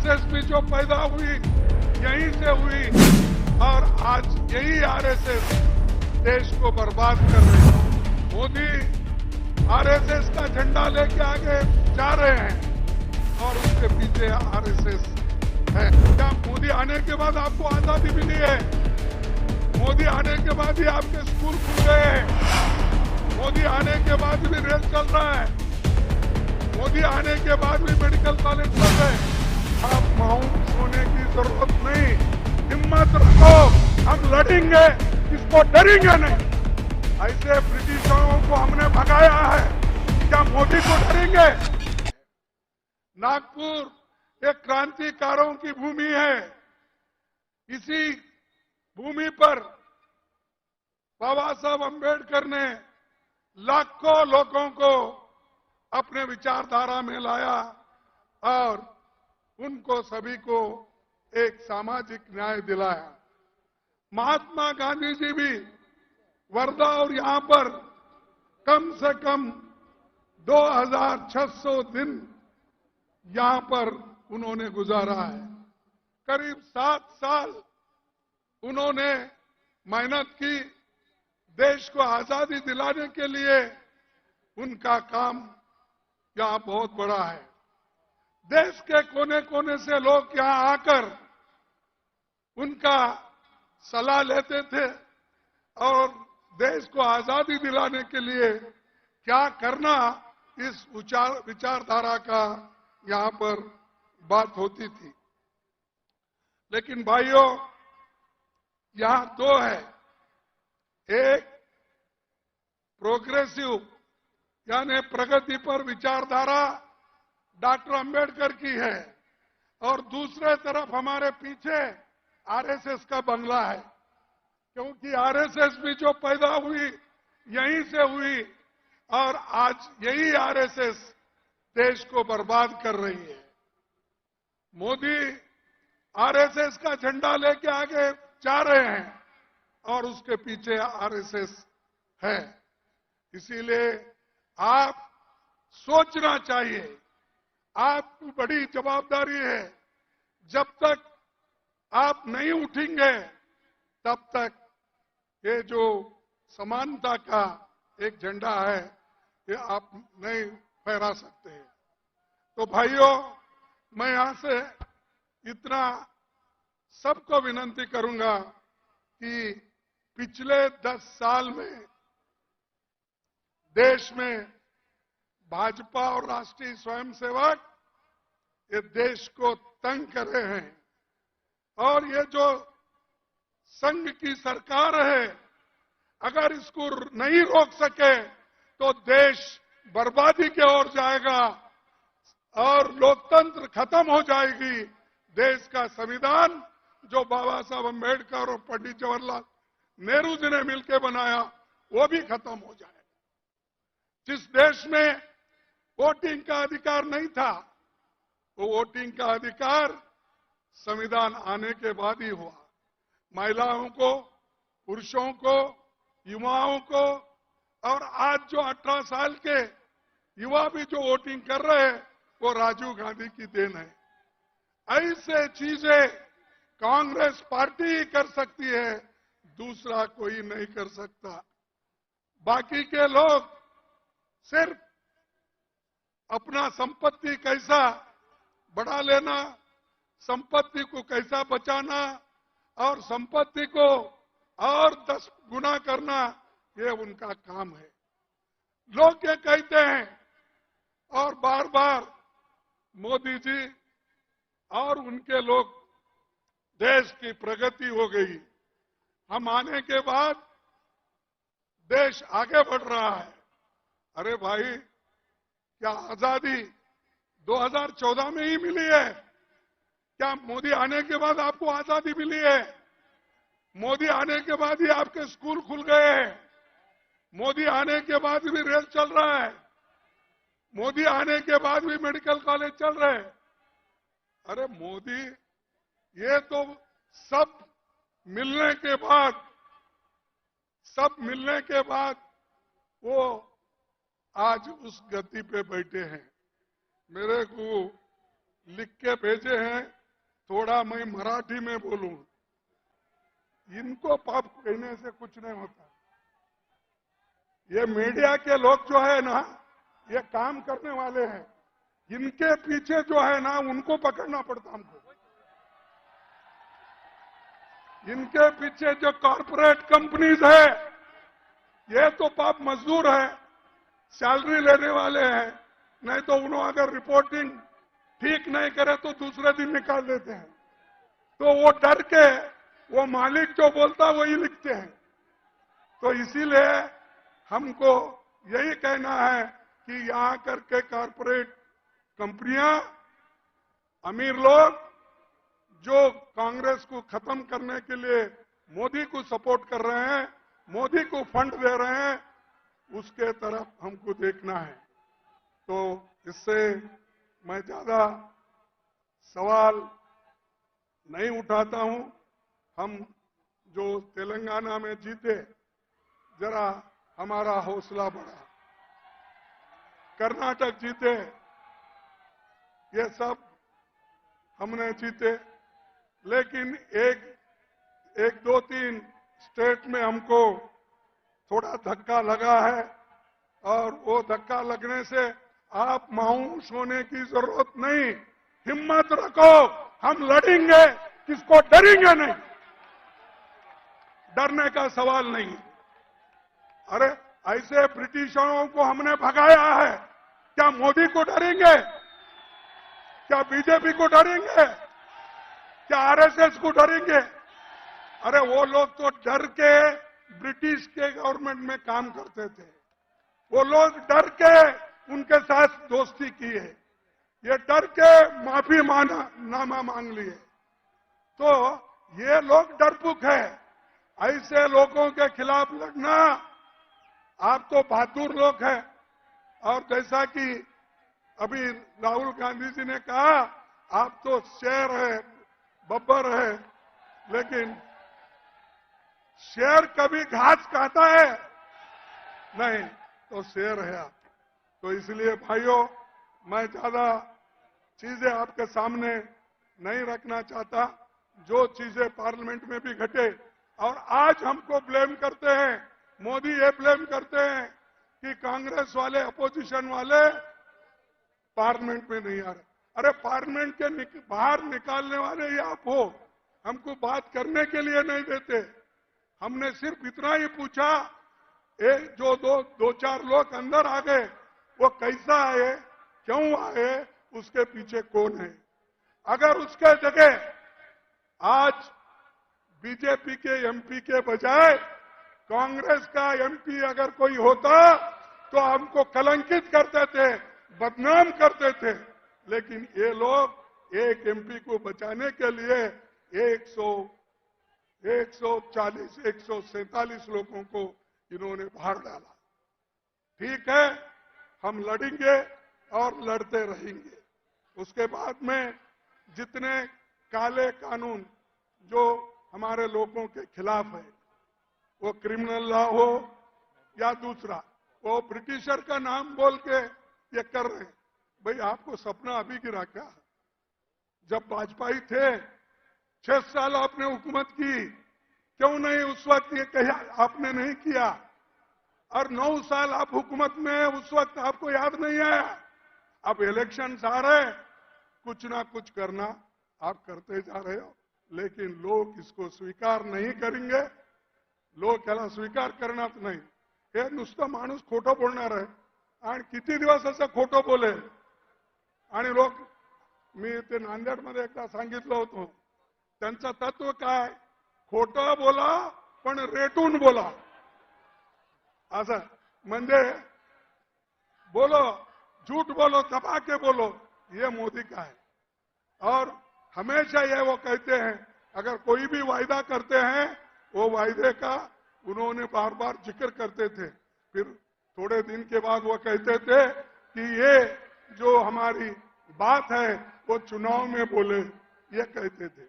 RSS भी जो पैदा हुई यहीं से हुई और आज यही आरएसएस देश को बर्बाद कर रही है। मोदी आरएसएस का झंडा लेके आगे जा रहे हैं और उसके पीछे आरएसएस है। क्या मोदी आने के बाद आपको आजादी मिली है? मोदी आने के बाद ही आपके स्कूल खुल गए हैं। मोदी आने के बाद भी रेल चल रहा है। मोदी आने के बाद भी मेडिकल कॉलेज चल रहे हैं। आप माउंट सोने की जरूरत नहीं, हिम्मत रखो, हम लड़ेंगे, इसको डरेंगे नहीं। ऐसे ब्रिटिशों को हमने भगाया है, क्या मोदी को डरेंगे? नागपुर एक क्रांतिकारों की भूमि है। इसी भूमि पर बाबा साहब अम्बेडकर ने लाखों लोगों को अपने विचारधारा में लाया और उनको सभी को एक सामाजिक न्याय दिलाया। महात्मा गांधी जी भी वर्धा और यहां पर कम से कम 2600 दिन यहां पर उन्होंने गुजारा है। करीब 7 साल उन्होंने मेहनत की। देश को आजादी दिलाने के लिए उनका काम यहां बहुत बड़ा है। देश के कोने कोने से लोग यहां आकर उनका सलाह लेते थे और देश को आजादी दिलाने के लिए क्या करना, इस विचारधारा का यहां पर बात होती थी। लेकिन भाइयों, यहां दो है, एक प्रोग्रेसिव यानी प्रगति पर विचारधारा डॉक्टर अंबेडकर की है और दूसरे तरफ हमारे पीछे आरएसएस का बंगला है। क्योंकि आरएसएस भी जो पैदा हुई यहीं से हुई और आज यही आरएसएस देश को बर्बाद कर रही है। मोदी आरएसएस का झंडा लेके आगे जा रहे हैं और उसके पीछे आरएसएस है। इसीलिए आप सोचना चाहिए, आपकी बड़ी जवाबदारी है। जब तक आप नहीं उठेंगे तब तक ये जो समानता का एक झंडा है ये आप नहीं फहरा सकते हैं। तो भाइयों, मैं यहां से इतना सबको विनती करूंगा कि पिछले 10 साल में देश में भाजपा और राष्ट्रीय स्वयंसेवक ये देश को तंग कर रहे हैं और ये जो संघ की सरकार है, अगर इसको नहीं रोक सके तो देश बर्बादी की ओर जाएगा और लोकतंत्र खत्म हो जाएगी। देश का संविधान जो बाबा साहब अम्बेडकर और पंडित जवाहरलाल नेहरू जी ने मिलकर बनाया वो भी खत्म हो जाएगा। जिस देश में वोटिंग का अधिकार नहीं था, वो वोटिंग का अधिकार संविधान आने के बाद ही हुआ। महिलाओं को, पुरुषों को, युवाओं को और आज जो 18 साल के युवा भी जो वोटिंग कर रहे हैं वो राजीव गांधी की देन है। ऐसे चीजें कांग्रेस पार्टी ही कर सकती है, दूसरा कोई नहीं कर सकता। बाकी के लोग सिर्फ अपना संपत्ति कैसा बढ़ा लेना, संपत्ति को कैसा बचाना और संपत्ति को और 10 गुना करना, ये उनका काम है। लोग ये कहते हैं और बार बार मोदी जी और उनके लोग देश की प्रगति हो गई, हम आने के बाद देश आगे बढ़ रहा है। अरे भाई, क्या आजादी 2014 में ही मिली है? क्या मोदी आने के बाद आपको आजादी मिली है? मोदी आने के बाद ही आपके स्कूल खुल गए हैं। मोदी आने के बाद भी रेल चल रहा है। मोदी आने के बाद भी मेडिकल कॉलेज चल रहे हैं। अरे मोदी, ये तो सब मिलने के बाद वो आज उस गति पे बैठे हैं। मेरे को लिख के भेजे हैं, थोड़ा मैं मराठी में बोलूं। इनको पाप कहने से कुछ नहीं होता। ये मीडिया के लोग जो है ना, ये काम करने वाले हैं, इनके पीछे जो है ना, उनको पकड़ना पड़ता हमको। इनके पीछे जो कॉरपोरेट कंपनीज है, ये तो पाप मजदूर है, सैलरी लेने वाले हैं, नहीं तो उन्होंने अगर रिपोर्टिंग ठीक नहीं करे तो दूसरे दिन निकाल देते हैं। तो वो डर के वो मालिक जो बोलता वही लिखते हैं। तो इसीलिए हमको यही कहना है कि यहां करके कॉरपोरेट कंपनियां, अमीर लोग जो कांग्रेस को खत्म करने के लिए मोदी को सपोर्ट कर रहे हैं, मोदी को फंड दे रहे हैं, उसके तरफ हमको देखना है। तो इससे मैं ज्यादा सवाल नहीं उठाता हूं। हम जो तेलंगाना में जीते, जरा हमारा हौसला बढ़ा। कर्नाटक जीते, ये सब हमने जीते, लेकिन एक दो तीन स्टेट में हमको थोड़ा धक्का लगा है, और वो धक्का लगने से आप मायूस होने की जरूरत नहीं। हिम्मत रखो, हम लड़ेंगे, किसको डरेंगे नहीं, डरने का सवाल नहीं। अरे ऐसे ब्रिटिशरों को हमने भगाया है, क्या मोदी को डरेंगे? क्या बीजेपी को डरेंगे? क्या आरएसएस को डरेंगे? अरे वो लोग तो डर के ब्रिटिश के गवर्नमेंट में काम करते थे, वो लोग डर के उनके साथ दोस्ती की है, ये डर के माफी नामा मांग लिए। तो ये लोग डरपुक है। ऐसे लोगों के खिलाफ लड़ना, आप तो बहादुर लोग हैं। और जैसा कि अभी राहुल गांधी जी ने कहा, आप तो शेर है, बब्बर है, लेकिन शेर कभी घास खाता है नहीं, तो शेर है आप। तो इसलिए भाइयों, मैं ज्यादा चीजें आपके सामने नहीं रखना चाहता। जो चीजें पार्लियामेंट में भी घटे, और आज हमको ब्लेम करते हैं, मोदी ये ब्लेम करते हैं कि कांग्रेस वाले, अपोजिशन वाले पार्लियामेंट में नहीं आ रहे। अरे पार्लियामेंट के बाहर निकालने वाले ही आप हो, हमको बात करने के लिए नहीं देते। हमने सिर्फ इतना ही पूछा, जो दो चार लोग अंदर आ गए, वो कैसा आए, क्यों आए, उसके पीछे कौन है। अगर उसके जगह आज बीजेपी के एमपी के बजाय कांग्रेस का एमपी अगर कोई होता, तो हमको कलंकित करते थे, बदनाम करते थे। लेकिन ये लोग एक एमपी को बचाने के लिए 140, 147 लोगों को इन्होंने बाहर डाला। ठीक है, हम लड़ेंगे और लड़ते रहेंगे। उसके बाद में जितने काले कानून जो हमारे लोगों के खिलाफ है, वो क्रिमिनल लॉ हो या दूसरा, वो ब्रिटिशर का नाम बोल के ये कर रहे हैं। भाई आपको सपना अभी गिरा क्या? जब वाजपेयी थे 6 साल आपने हुकूमत की, क्यों नहीं उस वक्त ये कहा आपने नहीं किया? और 9 साल आप हुकूमत में, उस वक्त आपको याद नहीं आया? अब इलेक्शन आ रहे, कुछ ना कुछ करना आप करते जा रहे हो, लेकिन लोग इसको स्वीकार नहीं करेंगे। लोग त्याला स्वीकार करणार नाही। हे नुसतं माणूस खोटं बोलणार आहे, आणि किती दिवस असं खोटं बोलेल। आणि लोक, मी ते नांदेडमध्ये एकदा सांगितलं होतं, त्यांचं तत्व काय, खोटं बोला पण रेटून बोला। असं म्हणजे बोलो, झूठ बोलो, दबा के बोलो, ये मोदी का है। और हमेशा ये वो कहते हैं, अगर कोई भी वायदा करते हैं, वो वायदे का उन्होंने बार बार जिक्र करते थे। फिर थोड़े दिन के बाद वो कहते थे कि ये जो हमारी बात है वो चुनाव में बोले, ये कहते थे।